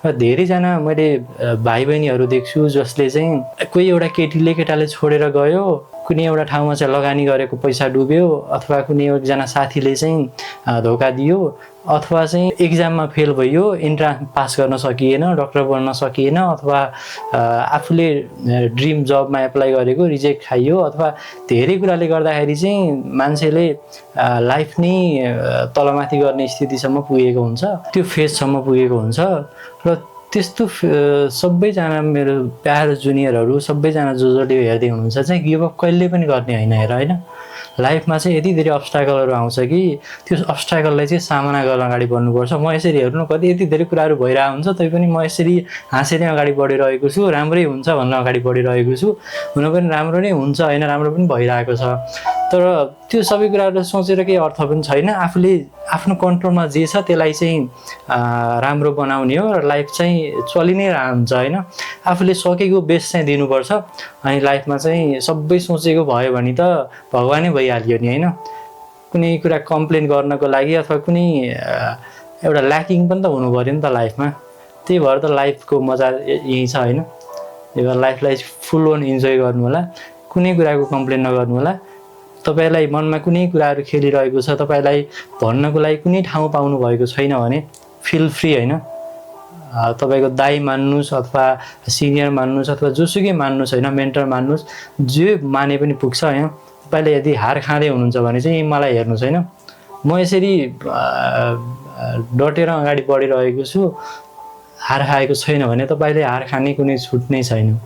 र धेरैजना मैले भाइ बहिनीहरू देख्छु जसले चाहिँ कोही एउटा केटाले छोडेर गयो, कुनै एउटा ठाउँमा चाहिँ लगानी गरेको पैसा डुब्यो, अथवा कुनै एकजना साथीले चाहिँ धोका दियो, अथवा चाहिँ एक्जाममा फेल भयो, इन्ट्रान्स पास गर्न सकिएन, डक्टर बन्न सकिएन, अथवा आफूले ड्रिम जबमा एप्लाई गरेको रिजेक्ट खाइयो, अथवा धेरै कुराले गर्दाखेरि चाहिँ मान्छेले लाइफ नै तलमाथि गर्ने स्थितिसम्म पुगेको हुन्छ, त्यो फेजसम्म पुगेको हुन्छ। र त्यस्तो सबैजना मेरो प्यारो जुनियरहरू सबैजना जसले हेर्दै हुनुहुन्छ चाहिँ गिभअप कहिले पनि गर्ने होइन हेर, होइन। लाइफमा चाहिँ यति धेरै अब्स्ट्याकलहरू आउँछ कि त्यो अब्स्ट्याकललाई चाहिँ सामना गर्न अगाडि बढ्नुपर्छ। म यसरी हेर्नु कति यति धेरै कुराहरू भइरहेको हुन्छ, तैपनि म यसरी हाँसेरै अगाडि बढिरहेको छु, राम्रै हुन्छ भनेर अगाडि बढिरहेको छु। हुन पनि राम्रो नै हुन्छ, होइन, राम्रो पनि भइरहेको छ। तर त्यो सबै कुराहरू सोचेर केही अर्थ पनि छैन। आफूले आफ्नो कन्ट्रोलमा जे छ त्यसलाई चाहिँ राम्रो बनाउने हो र लाइफ चाहिँ चलि नै रहन्छ, होइन। आफूले सकेको बेस्ट चाहिँ दिनुपर्छ। अनि लाइफमा चाहिँ सबै सोचेको भयो भने त भगवानै भइहाल्यो नि, होइन। कुनै कुरा कम्प्लेन गर्नको लागि अथवा कुनै एउटा ल्याकिङ पनि त हुनु पऱ्यो नि त लाइफमा। त्यही भएर त लाइफको मजा यही छ, होइन। त्यही भएर लाइफलाई फुल अन इन्जोय गर्नु होला, कुनै कुराको कम्प्लेन नगर्नु होला। तपाईलाई मनमा कुनै कुराहरू खेलिरहेको छ, तपाईलाई भन्नको लागि कुनै ठाउँ पाउनु भएको छैन भने फिल फ्री, होइन। तपाईको दाइ मान्नुस् अथवा सिनियर मान्नुस् अथवा जोसुकै मान्नुस्, होइन, मेन्टर मान्नुस्, जे माने पनि पुग्छ, होइन। तपाईले यदि हार खाँदै हुनुहुन्छ भने चाहिँ मलाई हेर्नुस्, होइन। म यसरी डटेर अगाडि बढिरहेको छु, हार खाएको छैन भने तपाईले हार खाने कुनै छुट नै छैन।